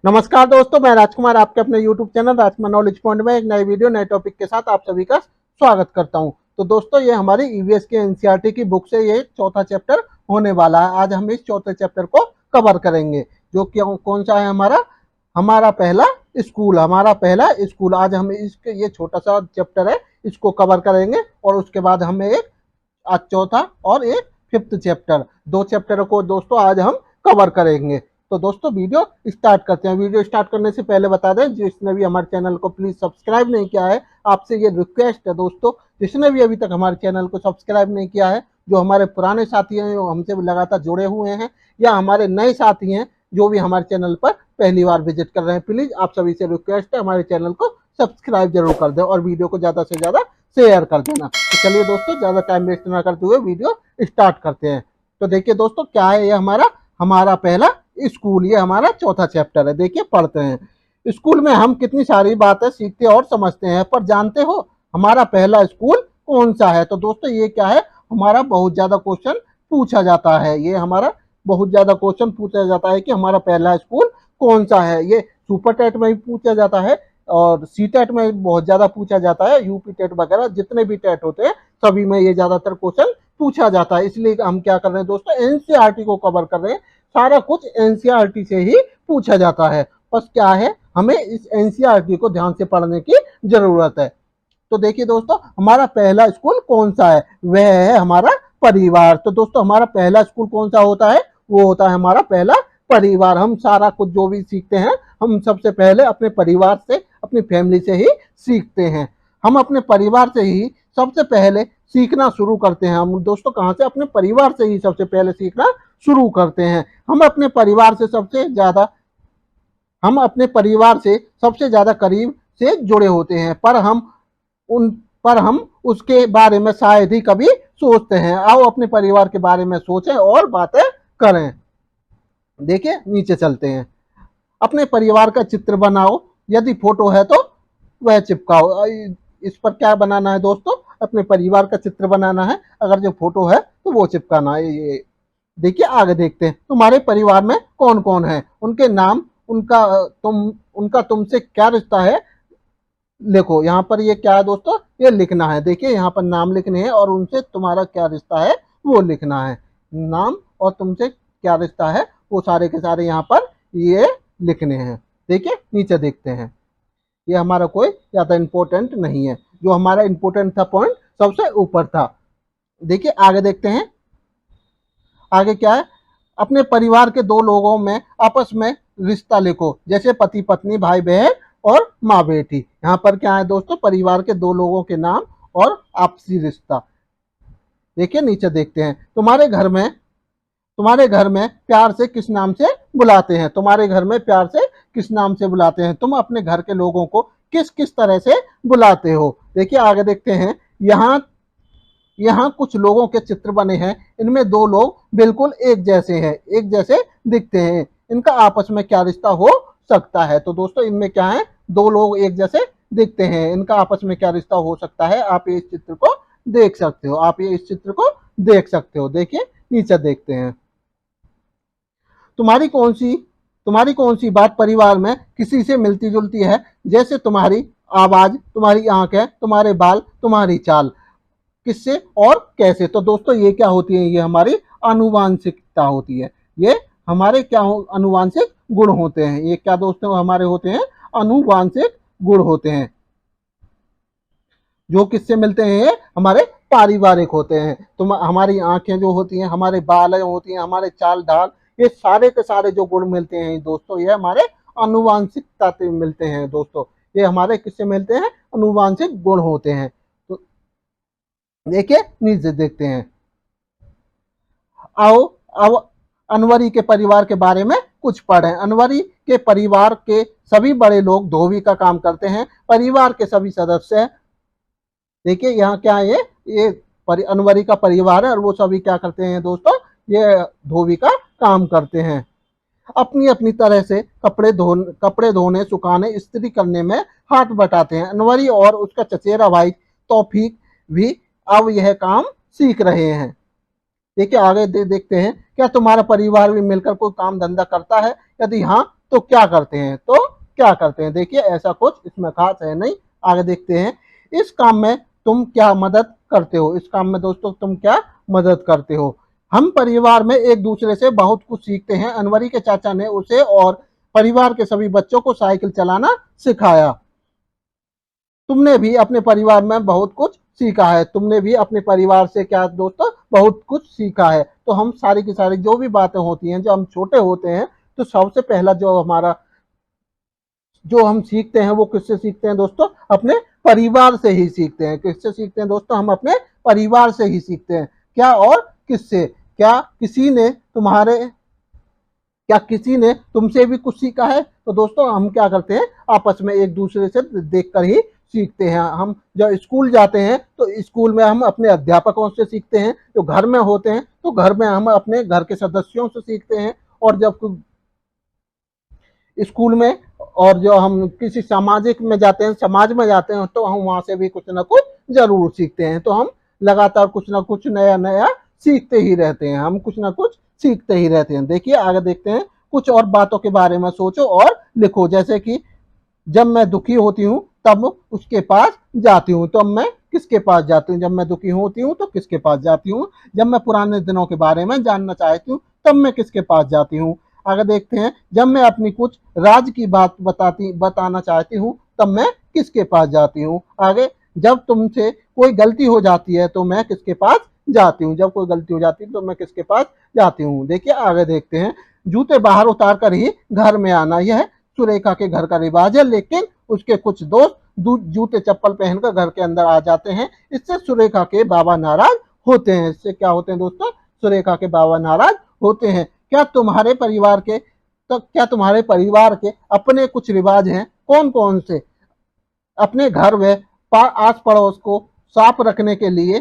नमस्कार दोस्तों, मैं राजकुमार आपके अपने YouTube चैनल राजकुमार नॉलेज पॉइंट में एक नई वीडियो नए टॉपिक के साथ आप सभी का स्वागत करता हूं। तो दोस्तों, ये हमारी ईवीएस के एनसीईआरटी की बुक से ये चौथा चैप्टर होने वाला है। आज हम इस चौथे चैप्टर को कवर करेंगे, जो कि कौन सा है हमारा हमारा पहला स्कूल। आज हम इसके ये छोटा सा चैप्टर है, इसको कवर करेंगे और उसके बाद हमें एक आज चौथा और एक फिफ्थ चैप्टर, दो चैप्टर को दोस्तों आज हम कवर करेंगे। तो दोस्तों वीडियो स्टार्ट करते हैं। वीडियो स्टार्ट करने से पहले बता दें, जिसने भी हमारे चैनल को प्लीज सब्सक्राइब नहीं किया है, आपसे ये रिक्वेस्ट है दोस्तों, जिसने भी अभी तक हमारे चैनल को सब्सक्राइब नहीं किया है, जो हमारे पुराने साथी हैं, जो हमसे लगातार जुड़े हुए हैं, या हमारे नए साथी हैं जो भी हमारे चैनल पर पहली बार विजिट कर रहे हैं, प्लीज आप सभी से रिक्वेस्ट है हमारे चैनल को सब्सक्राइब जरूर कर दें और वीडियो को ज्यादा से ज्यादा शेयर कर देना। तो चलिए दोस्तों, ज्यादा टाइम वेस्ट ना करते हुए वीडियो स्टार्ट करते हैं। तो देखिए दोस्तों, क्या है ये हमारा पहला स्कूल। ये हमारा चौथा चैप्टर है। देखिए पढ़ते हैं। स्कूल में हम कितनी सारी बातें सीखते और समझते हैं, पर जानते हो हमारा पहला स्कूल कौन सा है? तो दोस्तों ये क्या है, हमारा बहुत ज्यादा क्वेश्चन पूछा जाता है। ये हमारा बहुत ज्यादा क्वेश्चन पूछा जाता है कि हमारा पहला स्कूल कौन सा है। ये सुपर टेट में भी पूछा जाता है और सी टेट में बहुत ज्यादा पूछा जाता है। यूपी टेट वगैरह जितने भी टेट होते हैं सभी में ये ज्यादातर क्वेश्चन पूछा जाता है। इसलिए हम क्या कर रहे हैं दोस्तों, एनसीईआरटी को कवर कर रहे हैं। सारा कुछ एनसीईआरटी से ही पूछा जाता है। बस क्या है, हमें इस एनसीईआरटी को ध्यान से पढ़ने की जरूरत है। तो देखिए दोस्तों, हमारा पहला स्कूल कौन सा है? वह है हमारा परिवार। तो दोस्तों, हमारा पहला स्कूल कौन सा होता है? वो होता है हमारा पहला परिवार। हम सारा कुछ जो भी सीखते हैं, हम सबसे पहले अपने परिवार से, अपनी फैमिली से ही सीखते हैं। हम अपने परिवार से ही सबसे पहले सीखना शुरू करते हैं। हम दोस्तों कहाँ से? अपने परिवार से ही सबसे पहले सीखना शुरू करते हैं। हम अपने परिवार से सबसे ज्यादा करीब से जुड़े होते हैं, पर हम उसके बारे में शायद ही कभी सोचते हैं। आओ अपने परिवार के बारे में सोचें और बातें करें। देखिए नीचे चलते हैं। अपने परिवार का चित्र बनाओ, यदि फोटो है तो वह चिपकाओ। इस पर क्या बनाना है दोस्तों? अपने परिवार का चित्र बनाना है। अगर जो फोटो है तो वो चिपकाना है। ये देखिए, आगे देखते हैं। तुम्हारे परिवार में कौन कौन है, उनके नाम, उनका तुमसे क्या रिश्ता है, लिखो। यहाँ पर ये क्या है दोस्तों, ये लिखना है। देखिए यहाँ पर नाम लिखने हैं और उनसे तुम्हारा क्या रिश्ता है वो लिखना है। नाम और तुमसे क्या रिश्ता है वो सारे के सारे यहाँ पर ये लिखने हैं। देखिए नीचे देखते हैं। ये हमारा कोई ज्यादा इंपॉर्टेंट नहीं है, जो हमारा इंपॉर्टेंट था पॉइंट सबसे ऊपर था। देखिए आगे देखते हैं। आगे क्या है, अपने परिवार के दो लोगों में आपस में रिश्ता लिखो, जैसे पति पत्नी, भाई बहन और माँ बेटी। यहाँ पर क्या है दोस्तों, परिवार के दो लोगों के नाम और आपसी रिश्ता। देखिए नीचे देखते हैं। तुम्हारे घर में प्यार से किस नाम से बुलाते हैं? तुम्हारे घर में प्यार से किस नाम से बुलाते हैं? तुम अपने घर के लोगों को किस किस तरह से बुलाते हो? देखिए आगे देखते हैं। यहाँ कुछ लोगों के चित्र बने हैं। इनमें दो लोग बिल्कुल एक जैसे दिखते हैं। इनका आपस में क्या रिश्ता हो सकता है? तो दोस्तों इनमें क्या है, दो लोग एक जैसे दिखते हैं, इनका आपस में क्या रिश्ता हो सकता है? आप ये इस चित्र को देख सकते हो। देखिए नीचे देखते हैं। तुम्हारी कौन सी बात परिवार में किसी से मिलती जुलती है, जैसे तुम्हारी आवाज, तुम्हारी आंखें, तुम्हारे बाल, तुम्हारी चाल। किससे और कैसे? तो दोस्तों ये क्या होती है, ये हमारी आनुवांशिकता होती है। ये हमारे क्या आनुवांशिक गुण होते हैं। ये क्या दोस्तों हमारे होते हैं? आनुवांशिक गुण होते हैं, जो किससे मिलते हैं? हमारे पारिवारिक होते हैं। तो हमारी आंखें जो होती हैं, हमारे बाल जो होती हैं, हमारे चाल ढाल, ये सारे के सारे जो गुण मिलते हैं दोस्तों, ये हमारे आनुवांशिकता से मिलते हैं दोस्तों। ये हमारे किससे मिलते हैं? आनुवांशिक गुण होते हैं। तो देखिए नीचे देखते हैं। आओ अब अनवरी के परिवार के बारे में कुछ पढ़ें। अनवरी के परिवार के सभी बड़े लोग धोबी का काम करते हैं। परिवार के सभी सदस्य, देखिए यहाँ क्या है, ये अनवरी का परिवार है और वो सभी क्या करते हैं दोस्तों, ये धोबी का काम करते हैं। अपनी अपनी तरह से कपड़े धोने, सुखाने, इस्त्री करने में हाथ बटाते हैं। अनवरी और उसका चचेरा भाई तौफीक भी अब यह काम सीख रहे हैं। देखिए आगे देखते हैं। क्या तुम्हारा परिवार भी मिलकर कोई काम धंधा करता है? यदि हाँ तो क्या करते हैं, तो क्या करते हैं। देखिए ऐसा कुछ इसमें खास है नहीं। आगे देखते हैं, इस काम में तुम क्या मदद करते हो। इस काम में दोस्तों तुम क्या मदद करते हो। हम परिवार में एक दूसरे से बहुत कुछ सीखते हैं। अनवरी के चाचा ने उसे और परिवार के सभी बच्चों को साइकिल चलाना सिखाया। तुमने भी अपने परिवार में बहुत कुछ सीखा है। तुमने भी अपने परिवार से क्या दोस्तों बहुत कुछ सीखा है। तो हम सारी की सारी जो भी बातें होती हैं, जो हम छोटे होते हैं, तो सबसे पहला जो हम सीखते हैं वो किससे सीखते हैं दोस्तों, अपने परिवार से ही सीखते हैं। किससे सीखते हैं दोस्तों, हम अपने परिवार से ही सीखते हैं। क्या और किससे, क्या किसी ने तुमसे भी कुछ सीखा है। तो दोस्तों हम क्या करते हैं, आपस में एक दूसरे से देखकर ही सीखते हैं। हम जब स्कूल जाते हैं तो स्कूल में हम अपने अध्यापकों से सीखते हैं। जो घर में होते हैं तो घर में हम अपने घर के सदस्यों से सीखते हैं। और जब स्कूल में और जो हम किसी सामाजिक में जाते हैं, समाज में जाते हैं, तो हम वहां से भी कुछ ना कुछ जरूर सीखते हैं। तो हम लगातार कुछ ना कुछ नया नया सीखते ही रहते हैं। हम कुछ ना कुछ सीखते ही रहते हैं। देखिए आगे देखते हैं, कुछ और बातों के बारे में सोचो और लिखो। जैसे कि जब मैं दुखी होती हूँ तब उसके पास जाती हूँ। तो मैं किसके पास जाती हूँ, जब मैं दुखी होती हूँ तो किसके पास जाती हूँ। जब मैं पुराने दिनों के बारे में जानना चाहती हूँ तब मैं किसके पास जाती हूँ। आगे देखते हैं, जब मैं अपनी कुछ राज की बात बताना चाहती हूँ तब मैं किसके पास जाती हूँ। आगे, जब तुमसे कोई गलती हो जाती है तो मैं किसके पास जाती हूँ। जब कोई गलती हो जाती है तो मैं किसके पास जाती हूँ। देखिए आगे देखते हैं, जूते बाहर उतार कर ही घर में आना, यह सुरेखा के घर का रिवाज है। लेकिन उसके कुछ दोस्त जूते चप्पल पहनकर घर के अंदर आ जाते हैं। इससे सुरेखा के बाबा नाराज होते हैं। इससे क्या होते हैं दोस्तों, सुरेखा के बाबा नाराज होते हैं। क्या तुम्हारे परिवार के अपने कुछ रिवाज हैं, कौन कौन से। अपने घर व आस पड़ोस को साफ रखने के लिए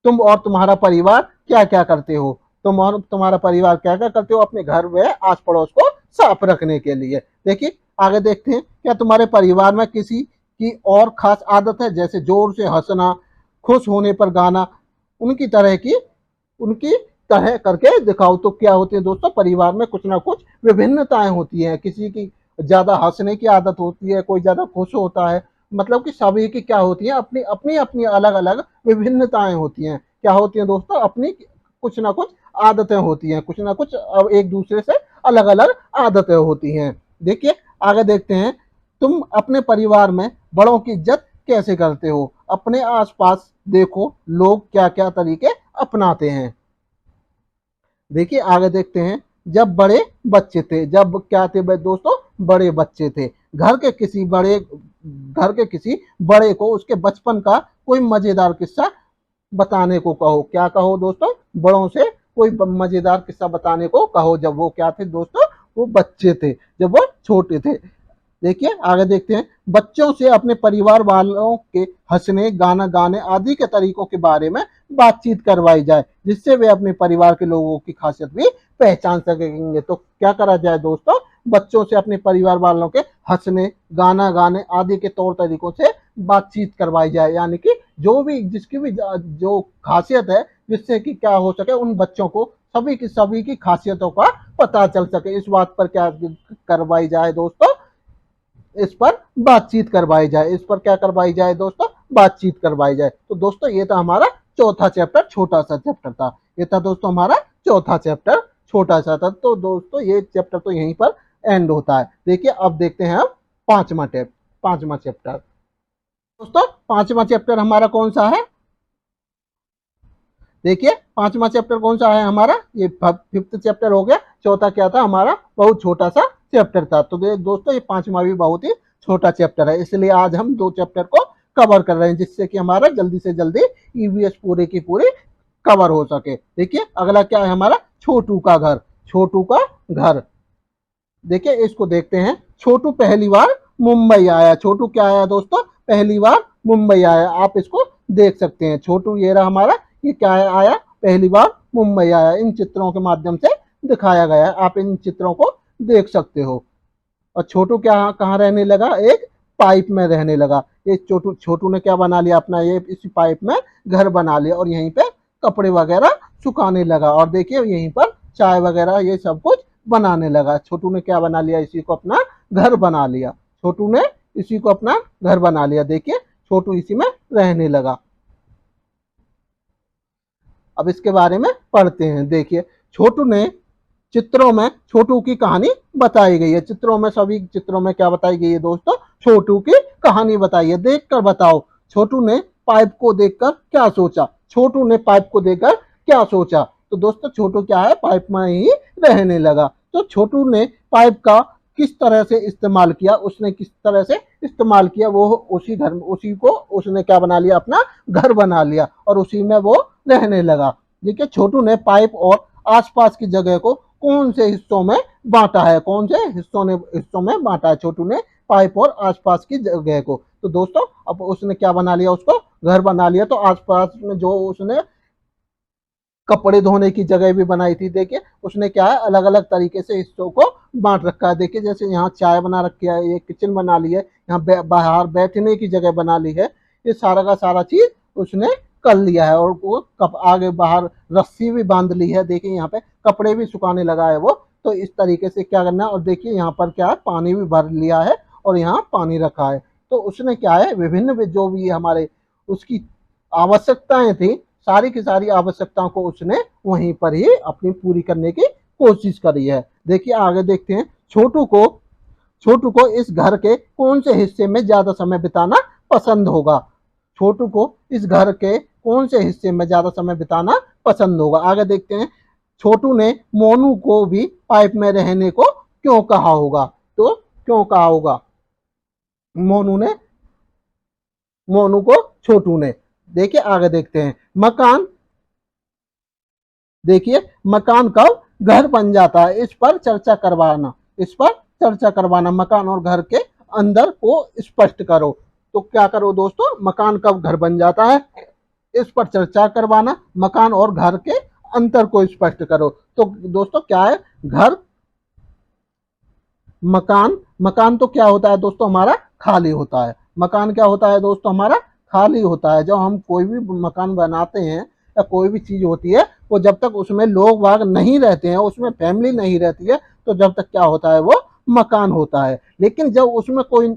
तुम और तुम्हारा परिवार क्या क्या करते हो। तुम और तुम्हारा परिवार क्या क्या करते हो अपने घर व आस पड़ोस को साफ रखने के लिए। देखिए आगे देखते हैं, क्या तुम्हारे परिवार में किसी की और खास आदत है, जैसे जोर से हंसना, खुश होने पर गाना, उनकी तरह करके दिखाओ। तो क्या होती है दोस्तों, परिवार में कुछ ना कुछ विभिन्नताएं होती हैं। किसी की ज्यादा हंसने की आदत होती है, कोई ज्यादा खुश होता है। मतलब कि सभी की क्या होती है, अपनी अपनी अपनी अलग अलग विभिन्नताएं होती हैं। क्या होती हैं दोस्तों, अपनी कुछ ना कुछ आदतें होती हैं, कुछ ना कुछ एक दूसरे से अलग अलग आदतें होती हैं। देखिए आगे देखते हैं, तुम अपने परिवार में बड़ों की इज्जत कैसे करते हो। अपने आसपास देखो लोग क्या क्या तरीके अपनाते हैं। देखिए आगे देखते हैं, जब बड़े बच्चे थे, जब क्या थे दोस्तों, बड़े बच्चे थे, घर के किसी बड़े को उसके बचपन का कोई मजेदार किस्सा बताने को कहो। क्या कहो दोस्तों, बड़ों से कोई मजेदार किस्सा बताने को कहो। जब वो क्या थे दोस्तों, वो बच्चे थे, जब वो छोटे थे। देखिए आगे देखते हैं, बच्चों से अपने परिवार वालों के हंसने, गाना गाने आदि के तरीकों के बारे में बातचीत करवाई जाए, जिससे वे अपने परिवार के लोगों की खासियत भी पहचान सकेंगे। तो क्या करा जाए दोस्तों, बच्चों से अपने परिवार वालों के हंसने, गाना गाने आदि के तौर तरीकों से बातचीत करवाई जाए। यानी कि जिसकी भी जो खासियत है, जिससे कि क्या हो सके, उन बच्चों को सभी की खासियतों का पता चल सके। इस बात पर क्या करवाई जाए दोस्तों, इस पर बातचीत करवाई जाए। इस पर क्या करवाई जाए दोस्तों, बातचीत करवाई जाए। तो दोस्तों ये था हमारा चौथा चैप्टर, छोटा सा चैप्टर था। ये था दोस्तों हमारा चौथा चैप्टर, छोटा सा था। तो दोस्तों ये चैप्टर तो यहीं पर एंड होता है। देखिए अब देखते हैं हम पांचवा चैप्टर। दोस्तों पांचवा चैप्टर हमारा कौन सा है, देखिए पांचवा चैप्टर कौन सा है हमारा, ये फिफ्थ चैप्टर हो गया। चौथा क्या था हमारा, बहुत छोटा सा चैप्टर था। तो दोस्तों ये पांचवा भी बहुत ही छोटा चैप्टर है, इसलिए आज हम 2 चैप्टर को कवर कर रहे हैं, जिससे कि हमारा जल्दी से जल्दी ईवीएस पूरे की पूरी कवर हो सके। देखिए अगला क्या है हमारा, छोटू का घर। छोटू का घर, देखिए इसको देखते हैं। छोटू पहली बार मुंबई आया। छोटू क्या आया दोस्तों, पहली बार मुंबई आया। आप इसको देख सकते हैं, छोटू ये रहा हमारा, ये क्या आया, पहली बार मुंबई आया। इन चित्रों के माध्यम से दिखाया गया है, आप इन चित्रों को देख सकते हो। और छोटू क्या कहाँ रहने लगा, एक पाइप में रहने लगा। ये छोटू ने क्या बना लिया अपना, ये इसी पाइप में घर बना लिया और यहीं पे कपड़े वगैरह सुखाने लगा। और देखिए यहीं पर चाय वगैरह ये सब कुछ बनाने लगा। छोटू ने क्या बना लिया, इसी को अपना घर बना लिया। छोटू ने इसी को अपना घर बना लिया। देखिए छोटू इसी में रहने लगा। अब इसके बारे में पढ़ते हैं। देखिए छोटू ने, चित्रों में छोटू की कहानी बताई गई है। चित्रों में, सभी चित्रों में क्या बताई गई है दोस्तों, छोटू की कहानी बताई है। देखकर बताओ छोटू ने पाइप को देखकर क्या सोचा। छोटू ने पाइप को देखकर क्या सोचा। तो दोस्तों छोटू क्या है, पाइप में ही रहने लगा। तो छोटू ने पाइप का किस तरह से इस्तेमाल किया, उसने किस तरह से इस्तेमाल किया, वो उसी घर, उसी को उसने क्या बना लिया, अपना घर बना लिया और उसी में वो रहने लगा। देखिए छोटू ने पाइप और आसपास की जगह को कौन से हिस्सों में बांटा है, कौन से हिस्सों में बांटा है छोटू ने पाइप और आसपास की जगह को। तो दोस्तों अब उसने क्या बना लिया, उसको घर बना लिया। तो आसपास में जो उसने कपड़े धोने की जगह भी बनाई थी, देखिए उसने क्या है, अलग अलग तरीके से हिस्सों को बांट रखा है। देखिए जैसे यहाँ चाय बना रखी है, ये किचन बना ली है, यहाँ बाहर बैठने की जगह बना ली है। ये सारा का सारा चीज उसने कर लिया है। और वो आगे बाहर रस्सी भी बांध ली है। देखिए यहाँ पे कपड़े भी सुखाने लगा है वो। तो इस तरीके से क्या करना है। और देखिए यहाँ पर क्या है, पानी भी भर लिया है और यहाँ पानी रखा है। तो उसने क्या है, विभिन्न जो भी हमारे उसकी आवश्यकताएं थी, सारी की सारी आवश्यकताओं को उसने वहीं पर ही अपनी पूरी करने की कोशिश करी है। देखिए आगे देखते हैं। छोटू को इस घर के कौन से हिस्से में ज्यादा समय बिताना पसंद होगा। छोटू को इस घर के कौन से हिस्से में ज्यादा समय बिताना पसंद होगा। आगे देखते हैं। छोटू ने मोनू को भी पाइप में रहने को क्यों कहा होगा। तो क्यों कहा होगा मोनू को छोटू ने। देखिए आगे देखते हैं। मकान कब घर बन जाता है, इस पर चर्चा करवाना। मकान और घर के अंदर को स्पष्ट करो। तो क्या करो दोस्तों, मकान कब घर बन जाता है, इस पर चर्चा करवाना। मकान और घर के अंतर को स्पष्ट करो। तो दोस्तों क्या है, घर, मकान तो क्या होता है दोस्तों, हमारा खाली होता है। मकान क्या होता है दोस्तों, हमारा खाली होता है। जब हम कोई भी मकान बनाते हैं या कोई भी चीज होती है, वो जब तक उसमें लोग बाग नहीं रहते हैं, उसमें फैमिली नहीं रहती है, तो जब तक क्या होता है, वो मकान होता है। लेकिन जब उसमें कोई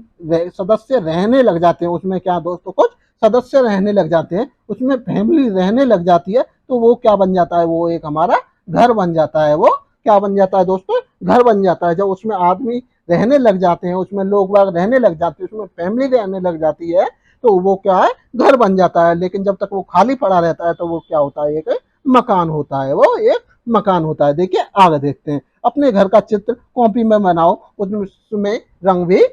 सदस्य रहने लग जाते हैं, उसमें क्या दोस्तों, कुछ सदस्य रहने लग जाते हैं, उसमें फैमिली रहने लग जाती है, तो वो क्या बन जाता है, वो एक हमारा घर बन जाता है। वो क्या बन जाता है दोस्तों, घर बन जाता है। जब उसमें आदमी रहने लग जाते हैं, उसमें लोग बाग रहने लग जाते हैं, उसमें फैमिली रहने लग जाती है, तो वो क्या है, घर बन जाता है। लेकिन जब तक वो खाली पड़ा रहता है, तो वो क्या होता है, एक मकान होता है। वो एक मकान होता है। देखिए आगे देखते हैं। अपने घर का चित्र कॉपी में बनाओ, उसमें रंग भी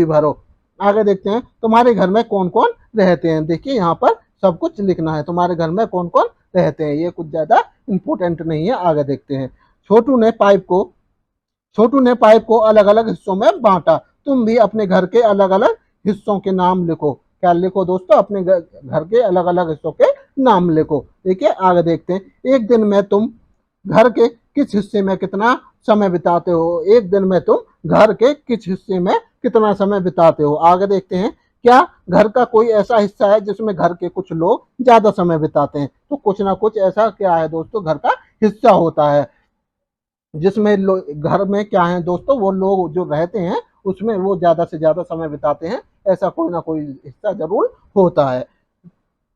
भरो। आगे देखते हैं। तुम्हारे घर में कौन कौन रहते हैं। देखिए यहाँ पर सब कुछ लिखना है, तुम्हारे घर में कौन कौन रहते हैं। ये कुछ ज्यादा इंपॉर्टेंट नहीं है। आगे देखते हैं। छोटू ने पाइप को अलग अलग हिस्सों में बांटा। तुम भी अपने घर के अलग अलग हिस्सों के नाम लिखो। क्या लिखो दोस्तों, अपने घर के अलग अलग हिस्सों के नाम लिखो। देखिए आगे देखते हैं। एक दिन में तुम घर के किस हिस्से में कितना समय बिताते हो। एक दिन में तुम घर के किस हिस्से में कितना समय बिताते हो। आगे देखते हैं। क्या घर का कोई ऐसा हिस्सा है जिसमें घर के कुछ लोग ज्यादा समय बिताते हैं। तो कुछ ना कुछ ऐसा क्या है दोस्तों, घर का हिस्सा होता है जिसमें घर में क्या है दोस्तों, वो लोग जो रहते हैं उसमें वो ज्यादा से ज्यादा समय बिताते हैं। ऐसा कोई ना कोई हिस्सा जरूर होता है।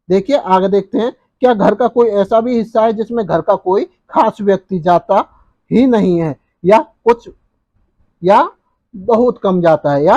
देखिए आगे देखते हैं। क्या घर का कोई ऐसा भी हिस्सा है जिसमें घर का कोई खास व्यक्ति जाता ही नहीं है, या बहुत कम जाता है।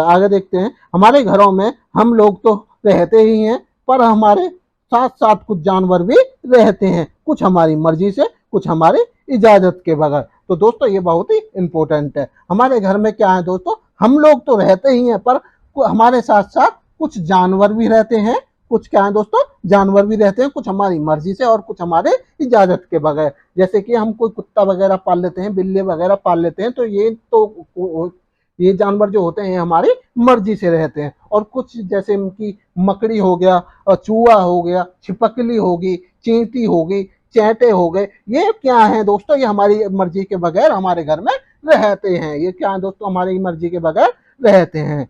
आगे देखते हैं। हमारे घरों में हम लोग तो रहते ही हैं, पर हमारे साथ साथ कुछ जानवर भी रहते हैं, कुछ हमारी मर्जी से, कुछ हमारी इजाजत के बगैर। तो दोस्तों ये बहुत ही इंपॉर्टेंट है। हमारे घर में क्या है दोस्तों, हम लोग तो रहते ही हैं, पर हमारे साथ साथ कुछ जानवर भी रहते हैं। कुछ क्या है दोस्तों, जानवर भी रहते हैं, कुछ हमारी मर्जी से और कुछ हमारे इजाजत के बगैर। जैसे कि हम कोई कुत्ता वगैरह पाल लेते हैं, बिल्ली वगैरह पाल लेते हैं, तो ये जानवर जो होते हैं हमारी मर्जी से रहते हैं। और कुछ जैसे कि मकड़ी हो गया, और चूहा हो गया, छिपकली होगी, चींटी होगी, चैंटे हो गए, ये क्या है दोस्तों, ये हमारी मर्जी के बगैर हमारे घर में रहते हैं। ये क्या है दोस्तों, हमारी मर्जी के बगैर रहते हैं।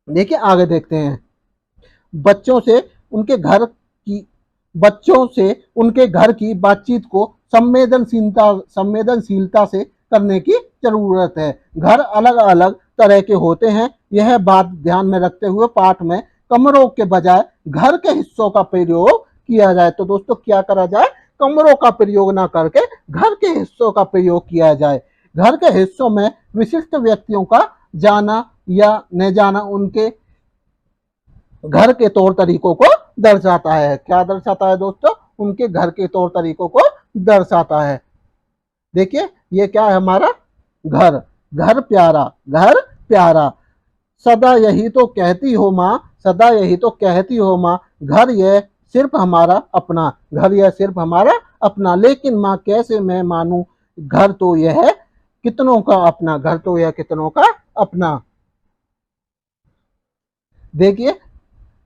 देखिए आगे देखते हैं। बच्चों से उनके घर की बातचीत को संवेदनशीलता से करने की जरूरत है। घर अलग अलग तरह के होते हैं, यह बात ध्यान में रखते हुए पाठ में कमरों के बजाय घर के हिस्सों का प्रयोग किया जाए। तो दोस्तों क्या करा जाए, कमरों का प्रयोग ना करके घर के हिस्सों का प्रयोग किया जाए। घर के हिस्सों में विशिष्ट व्यक्तियों का जाना या न जाना उनके घर के तौर तरीकों को दर्शाता है। क्या दर्शाता है दोस्तों, उनके घर के तौर तरीकों को दर्शाता है। देखिए ये क्या है हमारा घर, घर प्यारा, घर प्यारा। सदा यही तो कहती हो माँ, सदा यही तो कहती हो माँ, घर यह सिर्फ हमारा अपना, घर यह सिर्फ हमारा अपना। लेकिन माँ कैसे मैं मानूं, घर तो यह कितनों का अपना, घर तो यह कितनों का अपना। देखिए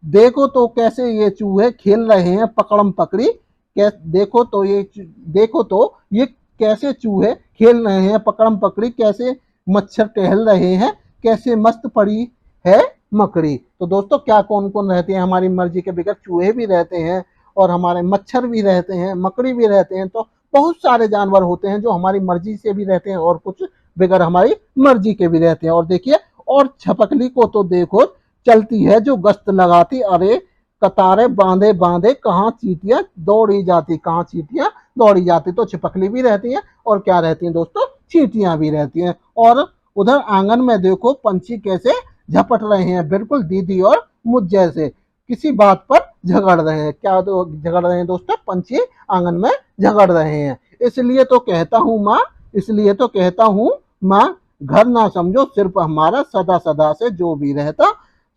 देखो तो कैसे ये चूहे खेल रहे हैं पकड़म पकड़ी, देखो तो ये कैसे चूहे खेल रहे हैं पकड़म पकड़ी, कैसे मच्छर टहल रहे हैं, कैसे मस्त पड़ी है मकड़ी। तो दोस्तों क्या कौन कौन रहते हैं, हमारी मर्जी के बगैर चूहे भी रहते हैं और हमारे मच्छर भी रहते हैं, मकड़ी भी रहते हैं। तो बहुत सारे जानवर होते हैं जो हमारी मर्जी से भी रहते हैं और कुछ बगैर हमारी मर्जी के भी रहते हैं। और देखिए और छपकली को तो देखो चलती है जो गश्त लगाती, अरे कतारे बांधे बांधे कहाँ चींटियां दौड़ी जाती, कहाँ चींटियां दौड़ी जाती। तो छिपकली भी रहती है और क्या रहती है दोस्तों, चींटियां भी रहती हैं। और उधर आंगन में देखो पंछी कैसे झपट रहे हैं, बिल्कुल दीदी और मुझ जैसे, किसी बात पर झगड़ रहे हैं। क्या झगड़ रहे हैं दोस्तों, पंछी आंगन में झगड़ रहे हैं। इसलिए तो कहता हूँ माँ, इसलिए तो कहता हूँ माँ, घर ना समझो सिर्फ हमारा, सदा सदा से जो भी रहता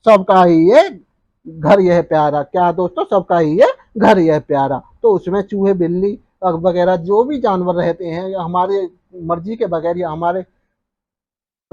सबका ही ये घर यह प्यारा। क्या दोस्तों, सबका ही ये घर यह प्यारा। तो उसमें चूहे बिल्ली वगैरह जो भी जानवर रहते हैं या हमारे मर्जी के बगैर या हमारे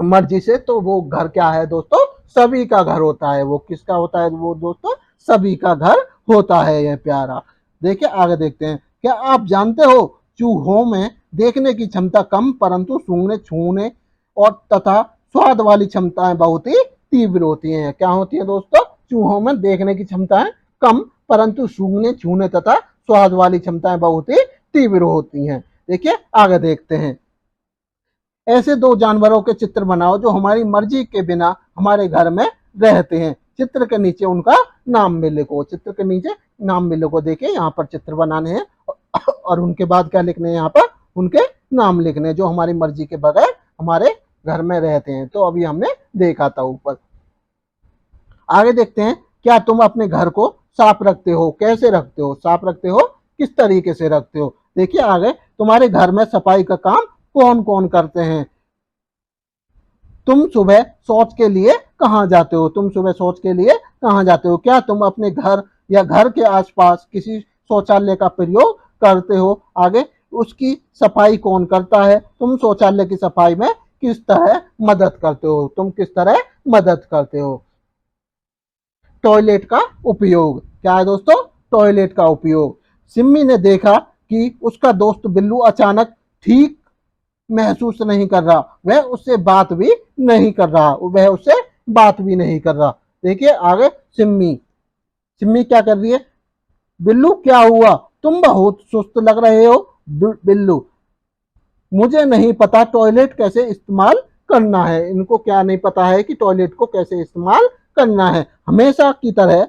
मर्जी से, तो वो घर क्या है दोस्तों, सभी का घर होता है। वो किसका होता है वो दोस्तों, सभी का घर होता है यह प्यारा। देखिए आगे देखते हैं। क्या आप जानते हो चूहों में देखने की क्षमता कम परंतु सूंघने छूने और तथा स्वाद वाली क्षमताएं बहुत ही तीव्र होती हैं। क्या होती है दोस्तों, चूहों में देखने की क्षमताएं कम परंतु सूंघने छूने तथा स्वाद वाली क्षमताएं बहुत ही तीव्र होती हैं। देखिए आगे देखते हैं। ऐसे दो जानवरों के चित्र बनाओ जो हमारी मर्जी के बिना हमारे घर में रहते हैं। चित्र के नीचे उनका नाम भी लिखो, चित्र के नीचे नाम भी लिखो। देखिए यहाँ पर चित्र बनाने हैं और उनके बाद क्या लिखने हैं, यहाँ पर उनके नाम लिखने जो हमारी मर्जी के बगैर हमारे घर में रहते हैं। तो अभी हमने देखा था ऊपर। आगे देखते हैं। क्या तुम अपने घर को साफ रखते हो, कैसे रखते हो, साफ रखते हो, किस तरीके से रखते हो। देखिए आगे, तुम्हारे घर में सफाई का काम कौन कौन करते हैं। तुम सुबह शौच के लिए कहाँ जाते हो, तुम सुबह शौच के लिए कहाँ जाते हो। क्या तुम अपने घर या घर के आसपास किसी शौचालय का प्रयोग करते हो। आगे, उसकी सफाई कौन करता है, तुम शौचालय की सफाई में किस तरह मदद करते हो, तुम किस तरह मदद करते हो। टॉयलेट का उपयोग, क्या है दोस्तों, टॉयलेट का उपयोग। सिम्मी ने देखा कि उसका दोस्त बिल्लू अचानक ठीक महसूस नहीं कर रहा, वह उससे बात भी नहीं कर रहा, वह उससे बात भी नहीं कर रहा। देखिए आगे, सिम्मी सिम्मी क्या कर रही है, बिल्लू क्या हुआ, तुम बहुत सुस्त लग रहे हो। बिल्लू, मुझे नहीं पता टॉयलेट कैसे इस्तेमाल करना है। इनको क्या नहीं पता है कि टॉयलेट को कैसे इस्तेमाल करना है। हमेशा की तरह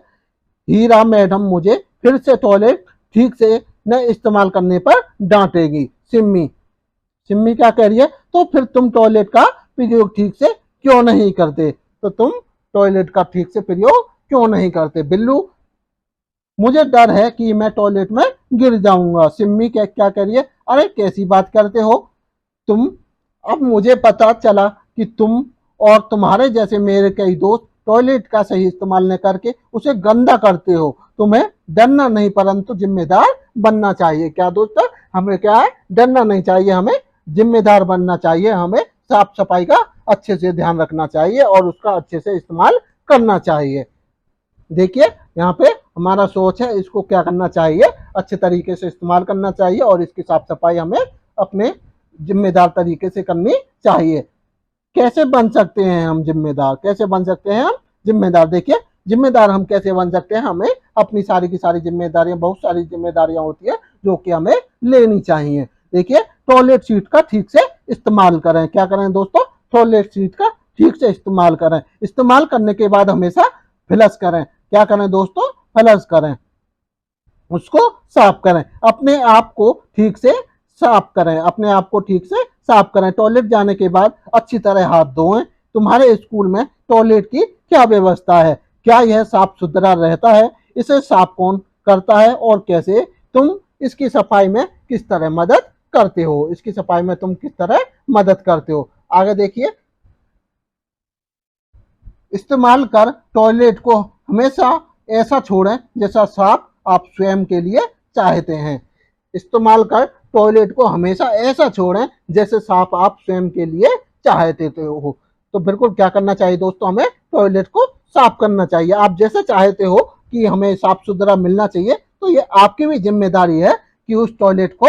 हीरा मैडम मुझे फिर से टॉयलेट ठीक से न इस्तेमाल करने पर डांटेगी। सिम्मी सिम्मी क्या कह रही है, तो फिर तुम टॉयलेट का प्रयोग ठीक से क्यों नहीं करते, तो तुम टॉयलेट का ठीक से प्रयोग क्यों नहीं करते। बिल्लू, मुझे डर है कि मैं टॉयलेट में गिर जाऊंगा। सिम्मी क्या क्या कह रही है, अरे कैसी बात करते हो तुम, अब मुझे पता चला कि तुम और तुम्हारे जैसे मेरे कई दोस्त टॉयलेट का सही इस्तेमाल न करके उसे गंदा करते हो। तुम्हें डरना नहीं परंतु जिम्मेदार बनना चाहिए। क्या दोस्तों, हमें क्या है, डरना नहीं चाहिए, हमें जिम्मेदार बनना चाहिए, हमें साफ सफाई का अच्छे से ध्यान रखना चाहिए और उसका अच्छे से इस्तेमाल करना चाहिए। देखिए यहाँ पे हमारा सोच है, इसको क्या करना चाहिए, अच्छे तरीके से इस्तेमाल करना चाहिए और इसकी साफ सफाई हमें अपने जिम्मेदार तरीके से करनी चाहिए। कैसे बन सकते हैं हम जिम्मेदार, कैसे बन सकते हैं हम जिम्मेदार। देखिए जिम्मेदार हम कैसे बन सकते हैं, हमें अपनी सारी की सारी जिम्मेदारियां, बहुत सारी जिम्मेदारियां होती है जो कि हमें लेनी चाहिए। देखिए टॉयलेट सीट का ठीक से इस्तेमाल करें। क्या करें दोस्तों? टॉयलेट सीट का ठीक से इस्तेमाल करें। इस्तेमाल करने के बाद हमेशा फ्लश करें। क्या करें दोस्तों? फ्लश करें, उसको साफ करें। अपने आप को ठीक से साफ करें, अपने आप को ठीक से साफ करें। टॉयलेट जाने के बाद अच्छी तरह हाथ धोएं। तुम्हारे स्कूल में टॉयलेट की क्या व्यवस्था है? क्या यह साफ सुथरा रहता है? इसे साफ कौन करता है और कैसे? तुम इसकी सफाई में किस तरह मदद करते हो? इसकी सफाई में तुम किस तरह मदद करते हो? आगे देखिए, इस्तेमाल कर टॉयलेट को हमेशा ऐसा छोड़ें जैसा साफ आप स्वयं के लिए चाहते हैं। इस्तेमाल कर टॉयलेट को हमेशा ऐसा छोड़ें जैसे साफ आप स्वयं के लिए चाहते हो। तो बिल्कुल क्या करना चाहिए दोस्तों? हमें टॉयलेट को साफ करना चाहिए। आप जैसे चाहते हो कि हमें साफ सुथरा मिलना चाहिए, तो ये आपकी भी जिम्मेदारी है कि उस टॉयलेट को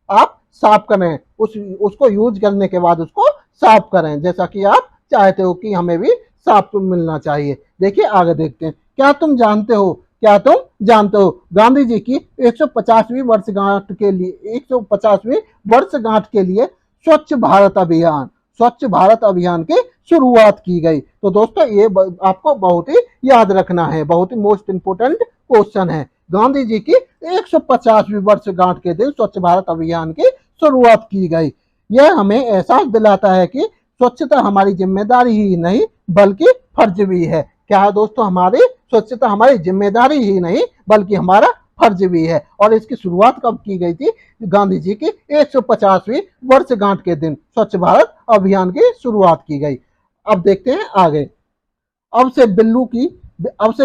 आप साफ करें, उसको यूज करने के बाद उसको साफ करें जैसा कि आप चाहते हो कि हमें भी साफ मिलना चाहिए। देखिए आगे देखते हैं। क्या तुम जानते हो गांधी जी की 150वीं वर्षगांठ के लिए 150वीं वर्षगांठ के लिए स्वच्छ भारत अभियान की शुरुआत की गई। तो दोस्तों ये आपको बहुत ही याद रखना है, बहुत ही मोस्ट इंपोर्टेंट क्वेश्चन है। गांधी जी की 150वीं वर्षगांठ के दिन स्वच्छ भारत अभियान की शुरुआत की गई। यह हमें एहसास दिलाता है कि स्वच्छता हमारी जिम्मेदारी ही नहीं बल्कि फर्ज भी है। क्या है दोस्तों? हमारी स्वच्छता हमारी जिम्मेदारी ही नहीं बल्कि हमारा फर्ज भी है। और इसकी शुरुआत कब की गई थी? गांधी जी की 150वीं वर्षगांठ के दिन स्वच्छ भारत अभियान की शुरुआत की गई। अब देखते हैं आगे। अब से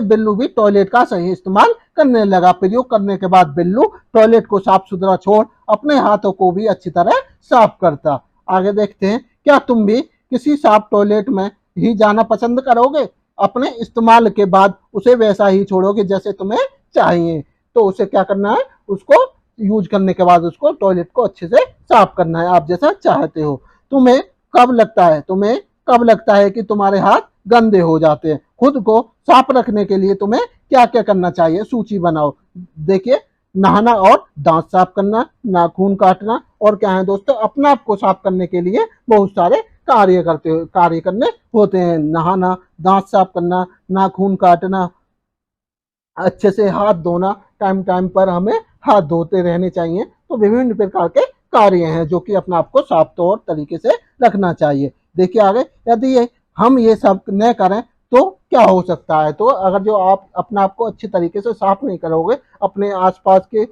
बिल्लू भी टॉयलेट का सही इस्तेमाल करने लगा। प्रयोग करने के बाद बिल्लू टॉयलेट को साफ सुथरा छोड़ अपने हाथों को भी अच्छी तरह साफ करता। आगे देखते हैं। क्या तुम भी किसी साफ टॉयलेट में ही जाना पसंद करोगे? अपने इस्तेमाल के बाद उसे वैसा ही छोड़ोगे जैसे तुम्हें चाहिए। तो उसे क्या करना है? उसको यूज करने के बाद उसको टॉयलेट को अच्छे से साफ करना है, आप जैसा चाहते हो। तुम्हें कब लगता है कि तुम्हारे हाथ गंदे हो जाते हैं? खुद को साफ रखने के लिए तुम्हें क्या क्या करना चाहिए? सूची बनाओ। देखिए, नहाना और दांत साफ करना, नाखून काटना, और क्या है दोस्तों? अपने आप को साफ करने के लिए बहुत सारे कार्य करने होते हैं। नहाना, दांत साफ करना, नाखून काटना, अच्छे से हाथ धोना, टाइम टाइम पर हमें हाथ धोते रहने चाहिए। तो विभिन्न प्रकार के कार्य हैं जो कि अपने आप को साफ तौर तरीके से रखना चाहिए। देखिए आगे, यदि हम ये सब न करें तो क्या हो सकता है? तो अगर जो आप अपने आप को अच्छी तरीके से साफ नहीं करोगे, अपने आसपास के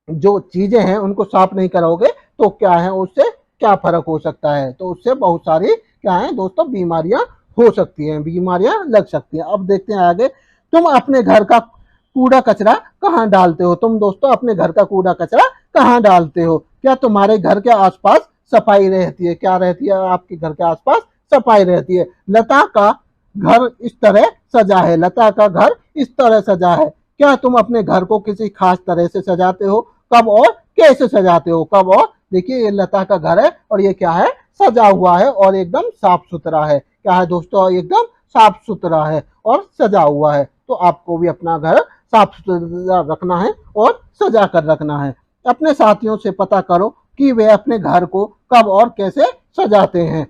जो चीजें हैं उनको साफ नहीं करोगे, तो क्या है उससे क्या फर्क हो सकता है? तो उससे बहुत सारी क्या है दोस्तों बीमारियां हो सकती हैं, बीमारियां लग सकती हैं। अब देखते हैं आगे। तुम अपने घर का कूड़ा कचरा कहाँ डालते हो? तुम दोस्तों अपने घर का कूड़ा कचरा कहाँ डालते हो? क्या तुम्हारे घर के आसपास सफाई रहती है? क्या रहती है आपके घर के आसपास? सफाई रहती है। लता का घर इस तरह सजा है। लता का घर इस तरह सजा है। क्या तुम अपने घर को किसी खास तरह से सजाते हो? कब और कैसे सजाते हो? कब और देखिए, ये लता का घर है और ये क्या है? सजा हुआ है और एकदम साफ सुथरा है। क्या है दोस्तों? एकदम साफ सुथरा है और सजा हुआ है। तो आपको भी अपना घर साफ सुथरा रखना है और सजा कर रखना है। अपने साथियों से पता करो कि वे अपने घर को कब और कैसे सजाते हैं।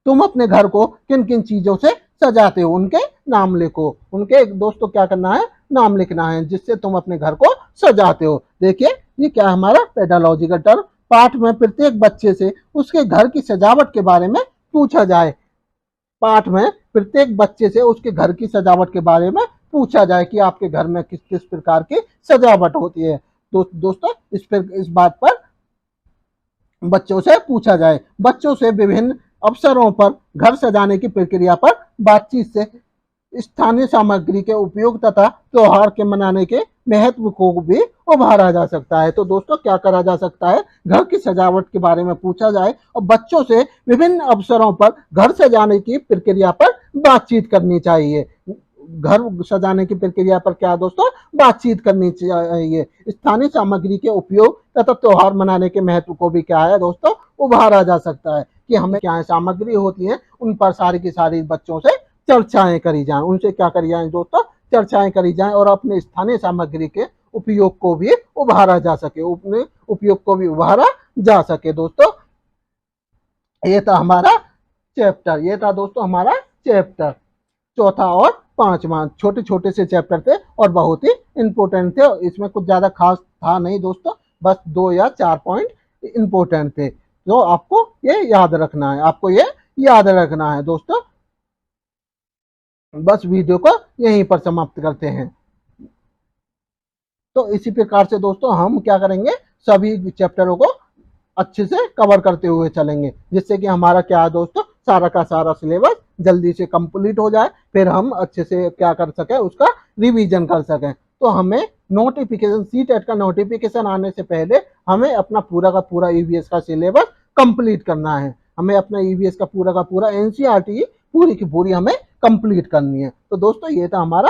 तुम अपने घर को किन किन चीजों से सजाते हो? उनके नाम लिखो। उनके दोस्तों क्या करना है? नाम लिखना है जिससे तुम अपने घर को सजाते हो। देखिए, ये क्या हमारा पेडालॉजी का टर्म। पाठ में प्रत्येक बच्चे से उसके घर की सजावट के बारे में पूछा जाए। पाठ में प्रत्येक बच्चे से उसके घर की सजावट के बारे में पूछा जाए कि आपके घर में किस किस प्रकार की सजावट होती है। दोस्तों इस बात पर बच्चों से पूछा जाए। बच्चों से विभिन्न अवसरों पर घर सजाने की प्रक्रिया पर बातचीत से स्थानीय सामग्री के उपयोग तथा त्योहार के मनाने के महत्व को भी उभारा जा सकता है। तो दोस्तों क्या करा जा सकता है? घर की सजावट के बारे में पूछा जाए और बच्चों से विभिन्न अवसरों पर घर सजाने की प्रक्रिया पर बातचीत करनी चाहिए। घर सजाने की प्रक्रिया पर क्या दोस्तों? बातचीत करनी चाहिए। स्थानीय सामग्री के उपयोग तथा त्योहार मनाने के महत्व को भी क्या है दोस्तों? उभारा जा सकता है कि हमें क्या सामग्री होती है, उन पर सारी की सारी बच्चों से चर्चाएं करी जाएं। उनसे क्या करी जाए दोस्तों? चर्चाएं करी जाएं और अपने स्थानीय सामग्री के उपयोग को भी उभारा जा सके, अपने उपयोग को भी उभारा जा सके। दोस्तों ये था हमारा चैप्टर, ये था दोस्तों हमारा चैप्टर चौथा और पांचवा। छोटे छोटे से चैप्टर थे और बहुत ही इंपॉर्टेंट थे, इसमें कुछ ज्यादा खास था नहीं दोस्तों, बस 2 या 4 पॉइंट इंपॉर्टेंट थे जो आपको ये याद रखना है, आपको ये याद रखना है दोस्तों। बस वीडियो को यहीं पर समाप्त करते हैं। तो इसी प्रकार से दोस्तों हम क्या करेंगे, सभी चैप्टरों को अच्छे से कवर करते हुए चलेंगे, जिससे कि हमारा क्या है दोस्तों, सारा का सारा सिलेबस जल्दी से कंप्लीट हो जाए, फिर हम अच्छे से क्या कर सके, उसका रिवीजन कर सकें। तो हमें नोटिफिकेशन, सीटेट का नोटिफिकेशन आने से पहले हमें अपना पूरा का पूरा ईवीएस का सिलेबस कंप्लीट करना है, हमें अपना ईवीएस का पूरा एनसीईआरटी पूरी की पूरी हमें कंप्लीट करनी है। तो दोस्तों ये था हमारा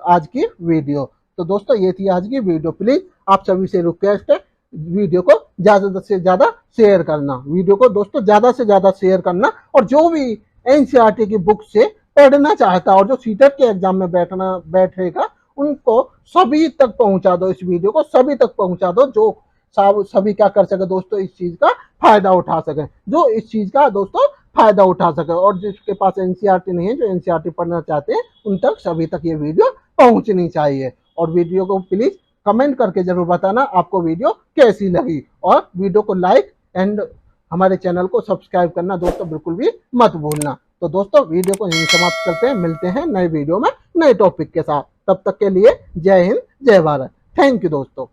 आज की वीडियो। तो दोस्तों ये थी आज की वीडियो। प्लीज आप सभी से रिक्वेस्ट है, वीडियो को ज्यादा से ज्यादा शेयर करना, वीडियो को दोस्तों ज्यादा से ज्यादा शेयर करना, और जो भी एनसीईआरटी की बुक से पढ़ना चाहता और जो सीटेट के एग्जाम में बैठेगा उनको सभी तक पहुंचा दो, इस वीडियो को सभी तक पहुंचा दो, जो सभी क्या कर सके दोस्तों, इस चीज का फायदा उठा सके, जो इस चीज का दोस्तों फायदा उठा सके। और जिसके पास एनसीईआरटी नहीं है, जो एनसीईआरटी पढ़ना चाहते हैं, उन तक सभी तक ये वीडियो पहुंचनी चाहिए। और वीडियो को प्लीज कमेंट करके जरूर बताना आपको वीडियो कैसी लगी, और वीडियो को लाइक एंड हमारे चैनल को सब्सक्राइब करना दोस्तों बिल्कुल भी मत भूलना। तो दोस्तों वीडियो को यहीं समाप्त करते हैं, मिलते हैं नए वीडियो में नए टॉपिक के साथ। तब तक के लिए जय हिंद, जय भारत। थैंक यू दोस्तों।